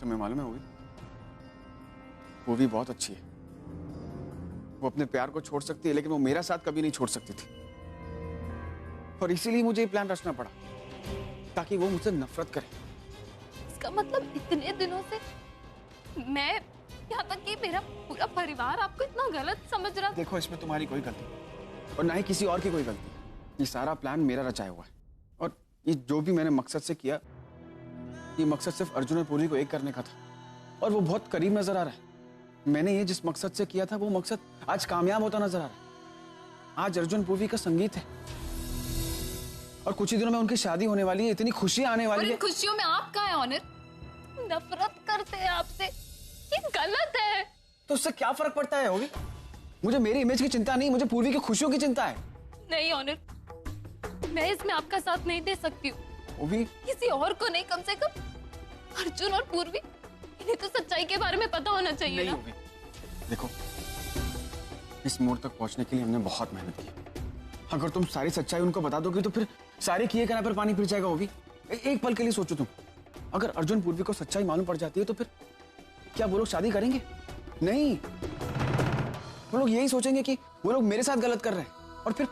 तुम्हें मालूम है वो भी बहुत अच्छी है। वो अपने प्यार को छोड़ सकती है, लेकिन वो मेरा साथ कभी नहीं छोड़ सकती थी। और इसीलिए मुझे ये प्लान रचना पड़ा, ताकि वो मुझसे नफरत करे। इसका मतलब इतने दिनों से मैं, यहाँ तक कि मेरा पूरा परिवार आपको इतना गलत समझ रहा था। देखो, इसमें तुम्हारी कोई गलती और ना ही किसी और की कोई गलती। ये सारा प्लान मेरा रचाया हुआ है, और ये जो भी मैंने मकसद से किया, ये मकसद सिर्फ अर्जुन और पूर्वी को एक करने का था, और वो बहुत करीब नजर आ रहा है। मैंने ये जिस मकसद से किया था, वो मकसद आज कामयाब होता नजर आ रहा है। आज अर्जुन पूर्वी का संगीत है, और कुछ ही दिनों में उनकी शादी होने वाली है। इतनी खुशियां आने वाली है। खुशियों में आप कहाँ है ऑनर? नफरत करते हैं आपसे, ये गलत है। तो उससे क्या फर्क पड़ता है होगी? मुझे मेरी इमेज की चिंता नहीं, मुझे पूर्वी की खुशियों की चिंता है। नहीं ऑनर, मैं इसमें आपका साथ नहीं दे सकती हूँ। वो भी किसी और को नहीं, कम से कम अर्जुन और पूर्वी, इन्हें तो सच्चाई के बारे में पता होना चाहिए नहीं ना? होगी। देखो, इस मोड़ तक पहुंचने के लिए हमने बहुत मेहनत की। अगर तुम सारी सच्चाई उनको बता दोगे तो फिर सारे किए करने पर पानी फिर जाएगा। वो भी एक पल के लिए सोचो तुम, अगर अर्जुन पूर्वी को सच्चाई मालूम पड़ जाती है तो फिर क्या वो लोग शादी करेंगे? नहीं, वो लोग यही सोचेंगे कि वो लोग मेरे साथ गलत कर रहे हैं। और फिर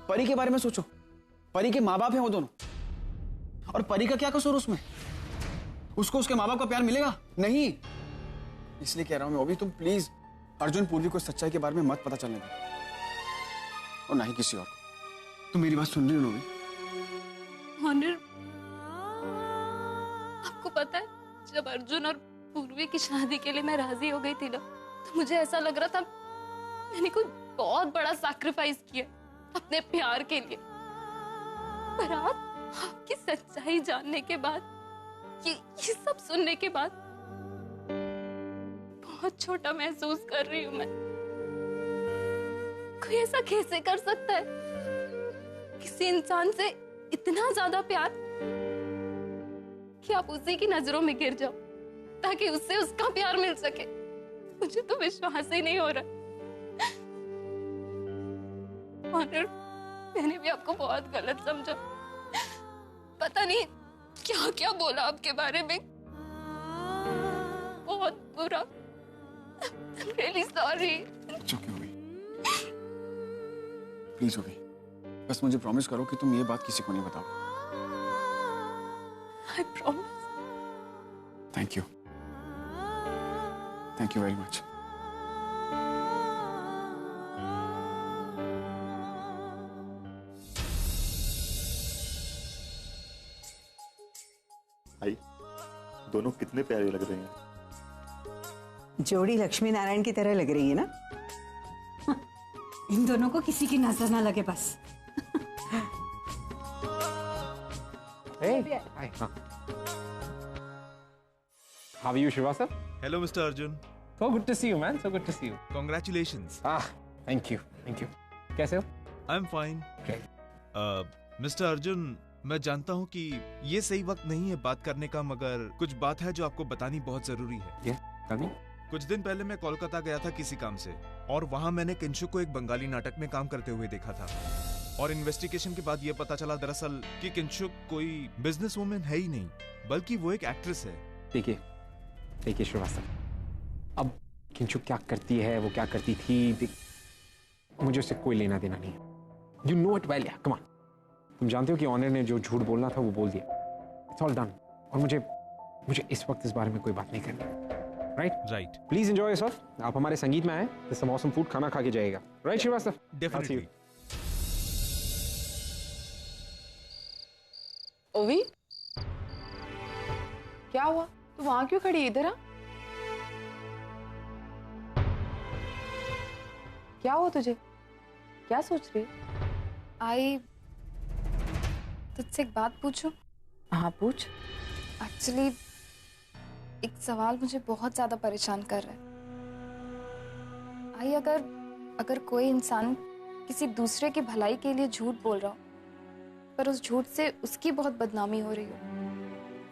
परी के बारे में सोचो, परी के माँ बाप हैं वो दोनों, और परी का क्या कसूर उसमें? उसको उसके माँ बाप का प्यार मिलेगा? नहीं। इसलिए कह रहा हूं मैं, वो भी तुम प्लीज अर्जुन पूर्वी को सच्चाई के बारे में मत पता चलने दो, और ना ही किसी और को। तुम मेरी बात सुन रही हो नोवी? ऑनर, आपको पता है, जब अर्जुन और पूर्वी की शादी के लिए मैं राजी हो गई थी ना, तो मुझे ऐसा लग रहा था मैंने कोई बहुत बड़ा सैक्रिफाइस किया अपने प्यार के लिए। पर आज आपकी सच्चाई जानने के बाद, ये सब सुनने के बाद बहुत छोटा महसूस कर रही हूं मैं। कोई ऐसा कैसे कर सकता है? किसी इंसान से इतना ज्यादा प्यार कि आप उसी की नजरों में गिर जाओ ताकि उससे उसका प्यार मिल सके। मुझे तो विश्वास ही नहीं हो रहा। ऑनर, मैंने भी आपको बहुत गलत समझा। पता नहीं क्या क्या बोला आपके बारे में, बहुत बुरा। I'm really sorry। प्लीज होगी, बस मुझे प्रॉमिस करो कि तुम ये बात किसी को नहीं बताओगे। I promise। Thank you, thank you very much. भाई, दोनों कितने प्यारे लग रहे हैं। जोड़ी लक्ष्मी नारायण की तरह लग रही है ना? इन दोनों को किसी की नजर ना लगे बस। Hey, hi. How are you, Srivastava? Hello, Mr. Arjun. So good to see you, man. So good to see you. Congratulations. Thank you, thank you. कैसे हो? I'm fine. Great. Mr. Arjun, मैं जानता हूँ कि ये सही वक्त नहीं है बात करने का, मगर कुछ बात है जो आपको बतानी बहुत जरूरी है। Yeah, tell me. कुछ दिन पहले मैं कोलकाता गया था किसी काम से, और वहाँ मैंने किंशु को एक बंगाली नाटक में काम करते हुए देखा था। और इन्वेस्टिगेशन के बाद ये पता चला दरअसल कि किंशु कोई बिजनेस वुमेन है ही नहीं, बल्कि वो एक एक्ट्रेस है। देखिए श्रीवास्तव, अब किंशु क्या करती है, वो क्या करती थी, मुझे उससे कोई लेना देना नहीं है। You know it well, yeah. Come on. तुम जानते हो कि ऑनर ने जो झूठ बोलना था वो बोल दिया। It's all done. और मुझे इस वक्त इस बारे में कोई बात नहीं करनी। Right? Please enjoy yourself. आप हमारे संगीत में आए, some awesome food खाना खा के जाइएगा। Right, श्रीवास्तव? Definitely. ओवी, क्या हुआ? तू वहां क्यों खड़ी? इधर आ। क्या हुआ तुझे? क्या सोच रही? आई तुझसे एक बात पूछूं? हाँ पूछ। एक्चुअली एक सवाल मुझे बहुत ज्यादा परेशान कर रहा है। आई, अगर कोई इंसान किसी दूसरे की भलाई के लिए झूठ बोल रहा हो, पर उस झूठ से उसकी बहुत बदनामी हो रही हो,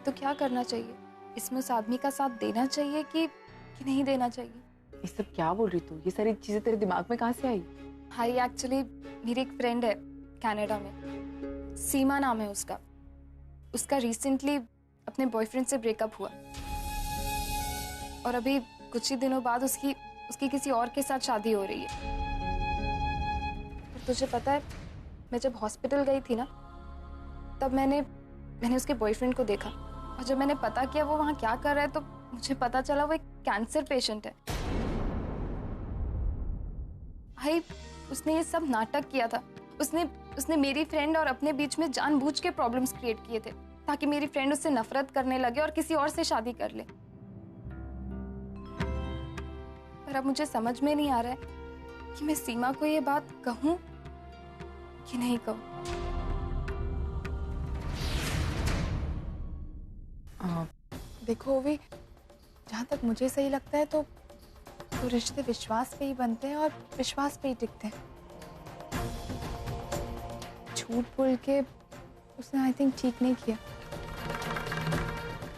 तो क्या करना चाहिए? इसमें उस आदमी का साथ देना चाहिए कि नहीं देना चाहिए? ये सब क्या बोल रही तू? ये सारी चीजें तेरे दिमाग में कहाँ से आई? हाई, एक्चुअली मेरी एक फ्रेंड है कनाडा में, सीमा नाम है उसका रिसेंटली अपने बॉयफ्रेंड से ब्रेकअप हुआ। और अभी कुछ ही दिनों बाद उसकी उसकी किसी और के साथ शादी हो रही है। और तुझे पता है, मैं जब हॉस्पिटल गई थी ना, तब मैंने उसके बॉयफ्रेंड को देखा, और जब मैंने पता किया वो वहाँ क्या कर रहा है, तो मुझे पता चला वो एक कैंसर पेशेंट है। भाई, उसने ये सब नाटक किया था। उसने मेरी फ्रेंड और अपने बीच में जानबूझ के प्रॉब्लम्स क्रिएट किए थे, ताकि मेरी फ्रेंड उससे नफरत करने लगे और किसी और से शादी कर ले। पर अब मुझे समझ में नहीं आ रहा है कि मैं सीमा को ये बात कहूं कि नहीं कहूं। देखो भी, जहाँ तक मुझे सही लगता है तो रिश्ते विश्वास पे ही बनते हैं और विश्वास पे ही टिकते हैं। झूठ बोल के उसने आई थिंक ठीक नहीं किया।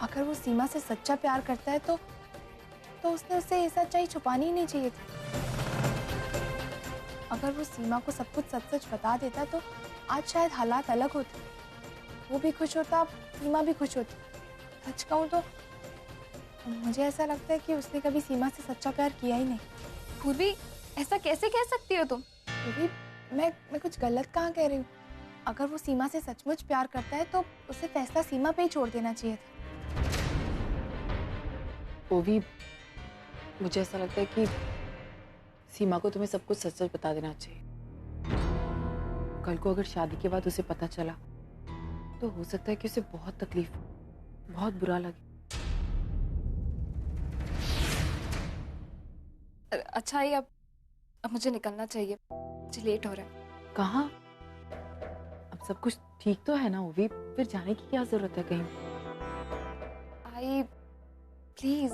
अगर वो सीमा से सच्चा प्यार करता है तो उसने उससे ये सच्चाई छुपानी ही नहीं चाहिए थी। अगर वो सीमा को सब कुछ सच सच बता देता तो आज शायद हालात अलग होते। वो भी खुश होता, सीमा भी खुश होती। सच कहूँ तो मुझे ऐसा लगता है कि उसने कभी सीमा से सच्चा प्यार किया ही नहीं। पूर्वी, ऐसा कैसे कह सकती हो तुम? पूर्वी, मैं कुछ गलत कहाँ कह रही हूँ? अगर वो सीमा से सचमुच प्यार करता है तो उसे फैसला सीमा पे ही छोड़ देना चाहिए था। वो भी, मुझे ऐसा लगता है कि सीमा को तुम्हें सब कुछ सच सच बता देना चाहिए। कल को अगर शादी के बाद उसे पता चला तो हो सकता है कि उसे बहुत तकलीफ, बहुत बुरा लगे। अच्छा ही, अब मुझे निकलना चाहिए, मुझे लेट हो रहा है। कहाँ? अब सब कुछ ठीक तो है ना? वो भी फिर जाने की क्या जरूरत है कहीं? आई please.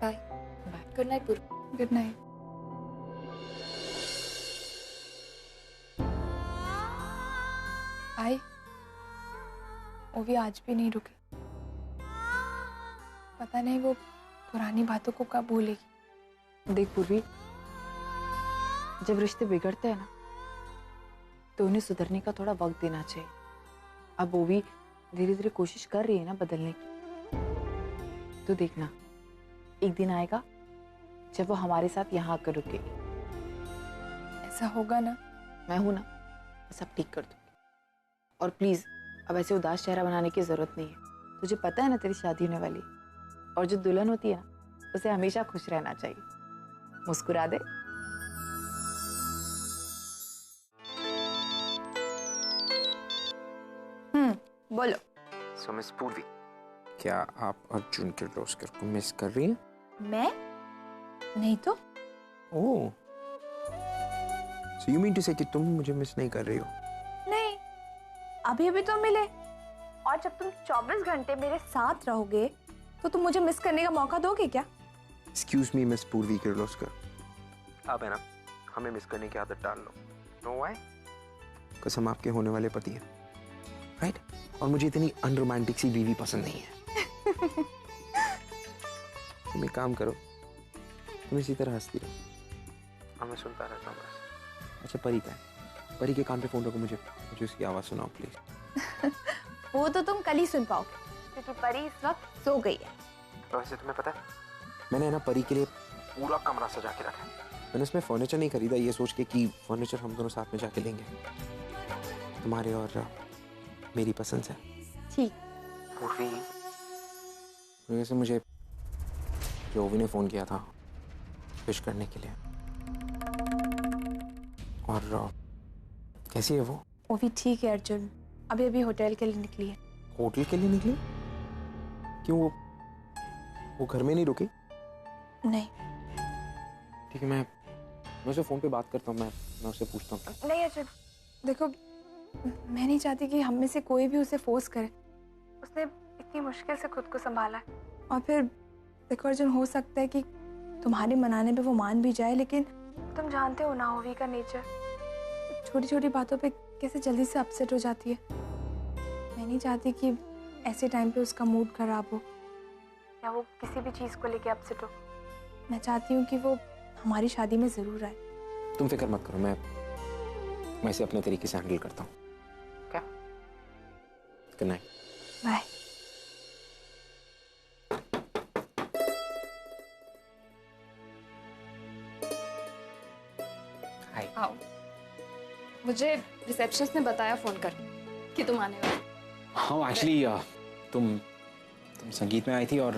Bye bye. Good night Purvi. Good night. आई, वो भी आज भी नहीं रुके। पता नहीं वो पुरानी बातों को कब भूलेगी। देख पूर्वी, जब रिश्ते बिगड़ते हैं ना तो उन्हें सुधरने का थोड़ा वक्त देना चाहिए। अब वो भी धीरे धीरे कोशिश कर रही है ना बदलने की। तो देखना, एक दिन आएगा जब वो हमारे साथ यहाँ आकर रुकेगी। ऐसा होगा ना? मैं हूं ना, मैं सब ठीक कर दूंगी। और प्लीज, अब ऐसे उदास चेहरा बनाने की जरूरत नहीं है। तुझे पता है ना तेरी शादी होने वाली, और जो दुल्हन होती है ना उसे हमेशा खुश रहना चाहिए। मुस्कुरा दे। बोलो। सो मिस पूर्वी, क्या आप अर्जुन किर्लोस्कर को मिस कर रही हैं? मैं नहीं तो। ओह, सो यू मीन टू से कि तुम मुझे मिस नहीं कर रही हो? नहीं, अभी अभी तो मिले, और जब तुम 24 घंटे मेरे साथ रहोगे तो तुम मुझे मिस करने का मौका दोगे क्या? एक्सक्यूज मी मिस पूर्वी किर्लोस्कर, आप है ना हमें मिस करने की आदत डाल लो। Know why? बिकॉज़ हम आपके होने वाले पति हैं, राइट? और मुझे इतनी अनरोमांटिक सी बीवी पसंद नहीं है। तुम एक काम करो, तुम इसी तरह हंसती रहो और मैं सुनता रहता हूँ बस। अच्छा, परी का है? परी के कान पे फोन रखो, मुझे उसकी आवाज सुनाओ प्लीज। वो तो तुम कल ही सुन पाओगे, क्योंकि परी इस वक्त सो गई है। तो वैसे तुम्हें पता है, मैंने ना परी के लिए पूरा कमरा सजा के रखा है। मैंने उसमें फर्नीचर नहीं खरीदा ये सोच के कि फर्नीचर हम दोनों साथ में जाके लेंगे। तुम्हारे और मेरी पसंद से। ठीक। पूर्वी, वैसे मुझे जोवी ने फोन किया था विश करने के लिए। और कैसी है वो? वो भी ठीक है अर्जुन, अभी अभी होटल के लिए निकली है। होटल के लिए निकली? क्यों, वो घर में नहीं रुकी? नहीं। ठीक है, मैं उससे फोन पे बात करता हूँ, मैं उससे पूछता हूँ। नहीं अर्जुन, देखो, मैं नहीं चाहती कि हम में से कोई भी उसे फोर्स करे। उसने इतनी मुश्किल से खुद को संभाला है। और फिर देखो अर्जुन, हो सकता है कि तुम्हारे मनाने पे वो मान भी जाए, लेकिन तुम जानते हो ना ओवी का नेचर, छोटी छोटी बातों पे कैसे जल्दी से अपसेट हो जाती है। मैं नहीं चाहती कि ऐसे टाइम पे उसका मूड खराब हो या वो किसी भी चीज़ को लेके अपसेट हो। मैं चाहती हूँ कि वो हमारी शादी में ज़रूर आए। तुम फिक्र मत करो, मैं इसे अपने तरीके से हैंडल करता हूँ। क्या? Good night. बाय। हाय। आओ। मुझे रिसेप्शनिस्ट ने बताया फोन कर कि तुम आने वाले। हाँ एक्चुअली तुम संगीत में आई थी और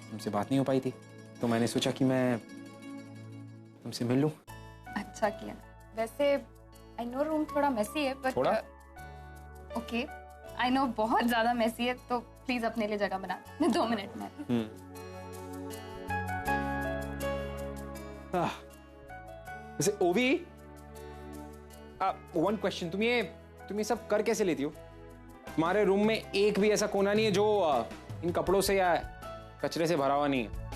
तुमसे बात नहीं हो पाई थी, तो मैंने सोचा कि मैं तुमसे मिल लूं। अच्छा किया। वैसे आई नो रूम थोड़ा मेसी है बट थोड़ा? ओके आई नो बहुत ज्यादा मेसी है, तो प्लीज अपने लिए जगह बना। मैं 2 मिनट में आती हूँ। वैसे ओवी, वन क्वेश्चन, तुम ये सब कर कैसे लेती हो? तुम्हारे रूम में एक भी ऐसा कोना नहीं है जो इन कपड़ों से या कचरे से भरा हुआ नहीं है?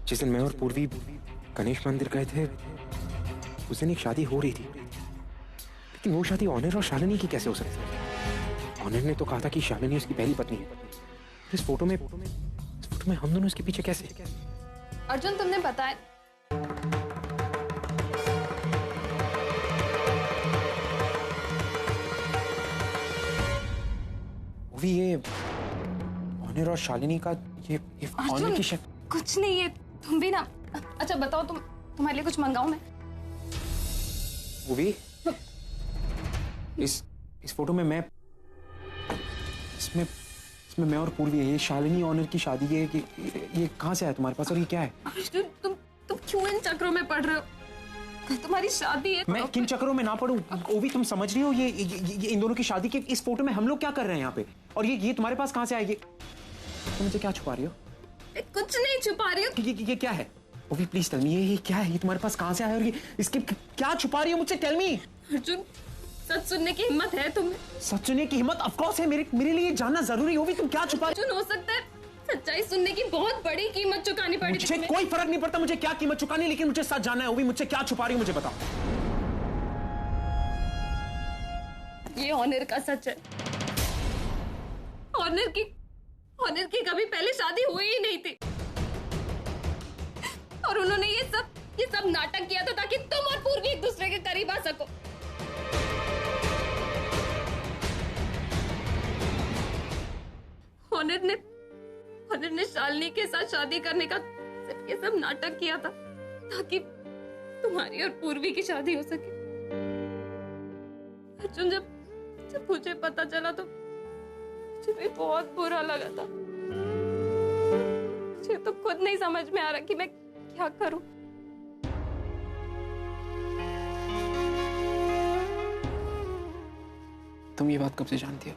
जिस दिन मैं और पूर्वी गणेश मंदिर गए थे उस दिन एक शादी हो रही थी, लेकिन वो शादी ऑनर और शालिनी की कैसे हो सकती है? ऑनर ने तो कहा था कि शालिनी उसकी पहली पत्नी है। इस फोटो में हम दोनों उसके पीछे कैसे? अर्जुन तुमने बताया वो भी ये ऑनर और शालिनी का ये ऑनर की शक्ल। कुछ नहीं है, तुम भी ना। अच्छा बताओ, तुम्हारे लिए कुछ मंगाऊं मैं? वो भी इस फोटो में मैं इसमें मैं और पूर्वी है। ये शालिनी ऑनर की शादी है। ये कहाँ से आया तुम्हारे पास और ये क्या है? अर्जुन तुम क्यों इन चक्रों में पड़ रहे हो? कल तुम्हारी शादी है। मैं किन चक्रों में ना पड़ूं? वो भी तुम समझ रही हो ये इन दोनों की शादी के इस फोटो में हम लोग क्या कर रहे हैं यहाँ पे? और ये तुम्हारे पास कहाँ से आएगी? तुम मुझे क्या छुपा रही हो? कुछ नहीं छुपा रही हूँ। ये क्या है? वो भी प्लीज टेल मी, ये क्या है? ये तुम्हारे पास कहाँ से आया और ये इसके क्या छुपा रही हो मुझसे? Tell me. अर्जुन सच सुनने की हिम्मत है तुम्हें? सच सुनने की हिम्मत ऑफ कोर्स है। मेरे लिए जानना जरूरी हो भी तुम क्या छुपा रही अर्जुन हो सकता है सच्चाई सुनने की बहुत बड़ी कीमत चुकानी पड़ी। मुझे कोई फर्क नहीं पड़ता मुझे क्या कीमत चुकानी, लेकिन मुझे सच जानना है। वो भी मुझसे क्या छुपा रही हो मुझे बताओ। ये ऑनर का सच है। ऑनर की कभी पहले शादी हुई ही नहीं थी और उन्होंने ये सब नाटक किया था ताकि तुम और पूर्वी एक दूसरे के करीब आ सको। ऑनर ने शालिनी के साथ शादी करने का सिर्फ ये सब नाटक किया था ताकि तुम्हारी और पूर्वी की शादी हो सके। अर्जुन जब मुझे पता चला तो मुझे भी बहुत बुरा लगा था। मुझे तो खुद नहीं समझ में आ रहा कि मैं क्या करूं। तुम ये बात कब से जानती हो?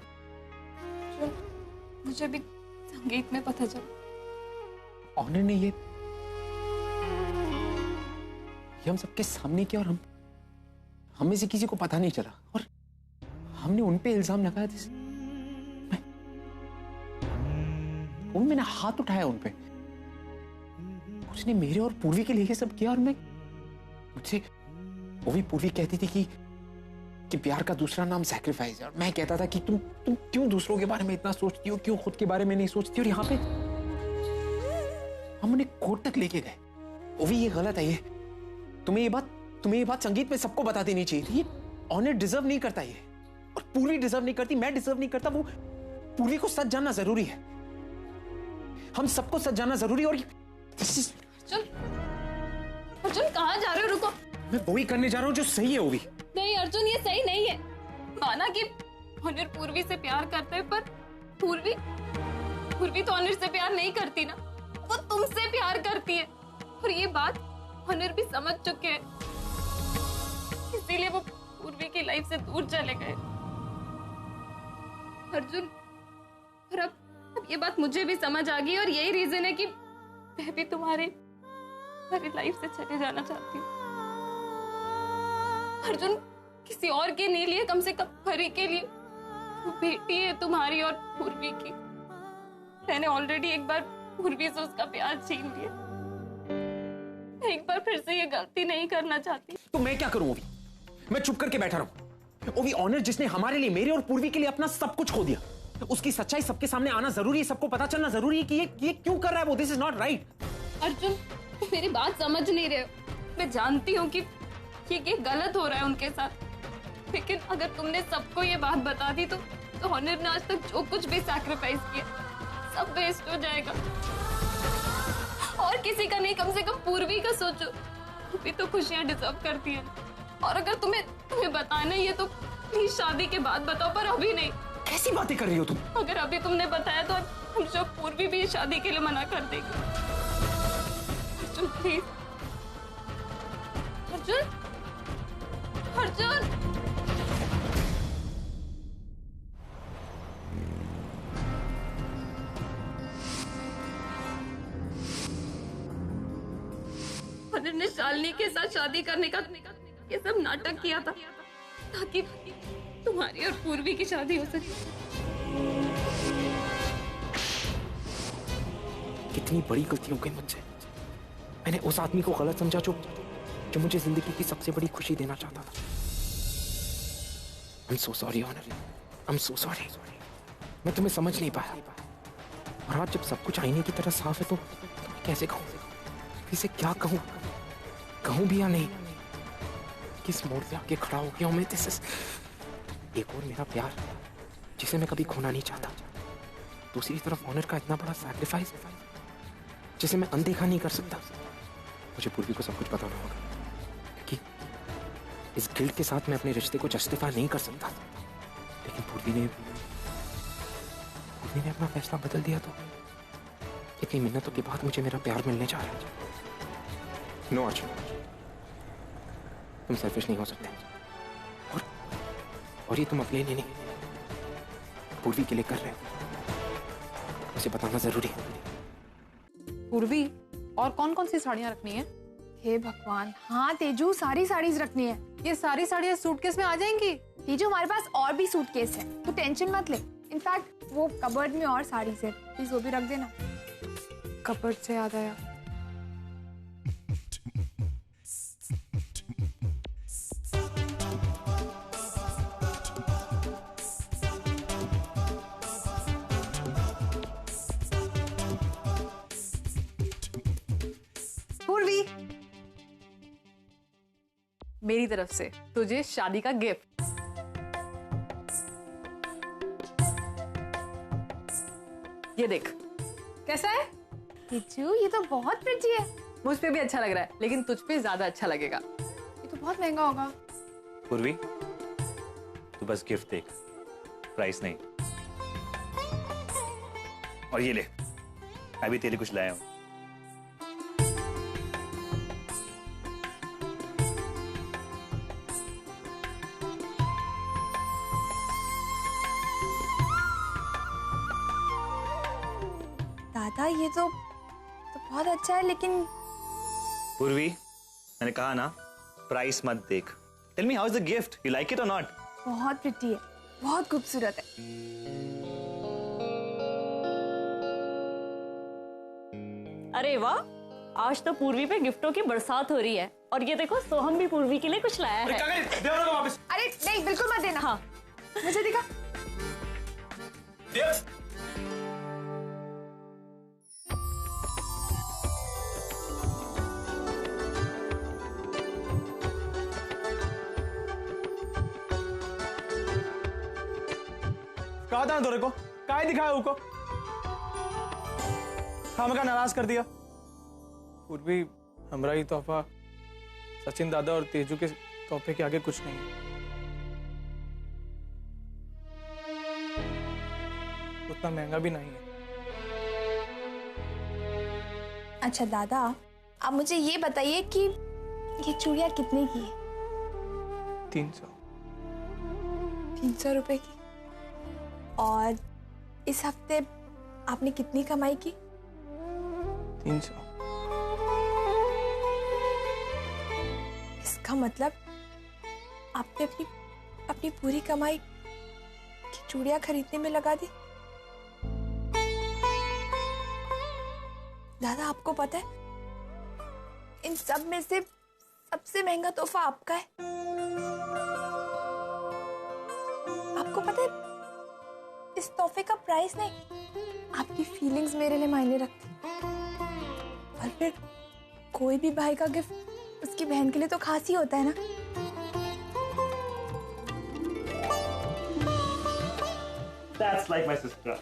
मुझे भी संगीत में पता चला। ऑनर ने ये हम सबके सामने किया और हम में से किसी को पता नहीं चला और हमने उन पे इल्जाम लगाया। मैंने हाथ उठाया उन पे। उसने मेरे और पूर्वी के लिए ये सब किया और मुझसे वो भी पूर्वी कहती थी कि प्यार का दूसरा नाम सैक्रिफाइस है और मैं कहता था कि तुम क्यों दूसरों के बारे में इतना सोचती हो, क्यों खुद के बारे में नहीं सोचती। और यहाँ पे हम उन्हें कोर्ट तक लेके गए। वो भी ये गलत है। ये तुम्हें ये बात संगीत में सबको बता देनी चाहिए थी। ये ऑनर डिजर्व नहीं करता ये, और पूर्वी डिजर्व नहीं करती, मैं डिजर्व नहीं करता। वो पूर्वी को सच जानना जरूरी है। हम सबको सच जानना जरूरी। और अर्जुन कहाँ जा रहे हो? रुको। मैं वही करने जा रहा हूँ जो सही है। वो भी नहीं अर्जुन, ये सही नहीं है। माना कि ऑनर पूर्वी से प्यार करते हैं, पर पूर्वी तो ऑनर से प्यार नहीं करती ना, वो तुमसे प्यार करती है। और ये बात ऑनर भी समझ चुके हैं, इसीलिए वो पूर्वी की लाइफ से दूर चले गए। अर्जुन, और अब ये बात मुझे भी समझ आ गई और यही रीजन है कि मैं भी तुम्हारी लाइफ से चले जाना चाहती हूँ। अर्जुन, किसी और के नहीं लिए, कम से कम हरी के लिए वो बेटी है तुम्हारी और पूर्वी की। मैंने ऑलरेडी एक बार पूर्वी से उसका प्यार छीन लिया, एक बार फिर से ये गलती नहीं करना चाहती। तो मैं क्या करूं? ओवी, मैं चुप करके बैठा रहूं? ओवी, ऑनर जिसने हमारे लिए, मेरे और पूर्वी के लिए अपना सब कुछ खो दिया, उसकी सच्चाई सबके सामने आना जरूरी है, सबको पता चलना जरूरी है कि ये क्यों कर रहा है वो। This is not right. Arjun, तुम मेरी बात समझ नहीं रहे हो। मैं जानती हूँ कि ये गलत हो रहा है उनके साथ, लेकिन अगर तुमने सबको ये बात बता दी तो ऑनर ने आज तक जो कुछ भी सैक्रिफाइस किया सब वेस्ट हो जाएगा। और किसी का नहीं, कम से कम पूर्वी का सोचो, वो भी तो खुशियां डिजर्व करती है। और अगर तुम्हें बताना ही है तो प्लीज शादी के बाद बताओ, पर अभी नहीं। कैसी बातें कर रही हो तुम? अगर अभी तुमने बताया तो हम सब पूर्वी भी शादी के लिए मना कर देगी। अर्जुन प्लीज, अर्जुन, अर्जुन। ऑनर ने शालिनी के साथ शादी करने का ये सब नाटक किया था ताकि तुम्हारी और पूर्वी की शादी हो सके। कितनी बड़ी गलती हो गई मुझसे। मैंने उस आदमी को गलत समझा जो मुझे जिंदगी की सबसे बड़ी खुशी देना चाहता था। I'm so sorry, honour. I'm so sorry। मैं तुम्हें समझ नहीं पाया। और आज जब सब कुछ आईने की तरह साफ है तो मैं कैसे कहूँ? इसे क्या कहूँ? कहूँ भी या नहीं? किस मोड़ पे आके खड़ा हो गया हूँ मैं? दिस इज एक और मेरा प्यार जिसे मैं कभी खोना नहीं चाहता। दूसरी तरफ ऑनर का इतना बड़ा सैक्रिफाइस जिसे मैं अनदेखा नहीं कर सकता। मुझे पूर्वी को सब कुछ बताना होगा क्योंकि इस गिल्ट के साथ मैं अपने रिश्ते को जस्टिफाई नहीं कर सकता। लेकिन पूर्वी ने अपना फैसला बदल दिया तो इतनी मिन्नतों के बाद मुझे मेरा प्यार मिलने जा रहा है। नो अर्जुन, तुम सेल्फिश नहीं हो सकते। और ये तुम अपने लिए नहीं, पूर्वी के लिए कर रहे हो। उसे बताना जरूरी है। पूर्वी, और कौन कौन सी साड़ियाँ रखनी है? हे भगवान, हाँ तेजू, सारी साड़ीज रखनी है। ये सारी साड़ियाँ सूटकेस में आ जाएंगी? तेजू, हमारे पास और भी सूटकेस है, तू टेंशन मत ले। इनफैक्ट वो कबर्ड में और साड़ीज है, प्लीज वो भी रख देना। कपड़ से याद आया, पूर्वी, मेरी तरफ से तुझे शादी का गिफ्ट। ये देख, कैसा है? तेजू, ये तो बहुत प्रिटी है। मुझ पे भी अच्छा लग रहा है, लेकिन तुझ पे ज्यादा अच्छा लगेगा। ये तो बहुत महंगा होगा। पूर्वी, तू बस गिफ्ट देख, प्राइस नहीं। और ये ले, मैं भी तेरे कुछ लाया हूं। दादा, ये तो बहुत अच्छा है, लेकिन पूर्वी, मैंने कहा ना, प्राइस मत देख। Tell me, how is the gift? You like it or not? बहुत प्रिटी है, बहुत खूबसूरत है। अरे वाह, आज तो पूर्वी पे गिफ्टों की बरसात हो रही है। और ये देखो, सोहम भी पूर्वी के लिए कुछ लाया है। अरे नहीं, बिल्कुल मत देना। हाँ, मुझे दिखा। कहा था ना तोरे को, काय दिखाया उनको, खामखा नाराज कर दिया। पूर्वी, हमरा ही तोहफा सचिन दादा और तेजू के तोहफे के आगे कुछ नहीं है। उतना महंगा भी नहीं है। अच्छा दादा, आप मुझे ये बताइए कि ये चूड़ियाँ कितने की है? 300। 300 रुपए की। और इस हफ्ते आपने कितनी कमाई की? 300। इसका मतलब आपने अपनी पूरी कमाई चूड़ियां खरीदने में लगा दी। दादा आपको पता है इन सब में से सबसे महंगा तोहफा आपका है। आपको पता है इस तोहफे का प्राइस नहीं, आपकी फीलिंग्स मेरे लिए मायने रखती। और फिर कोई भी भाई का गिफ्ट उसकी बहन के लिए तो खास ही होता है ना। That's like my sister.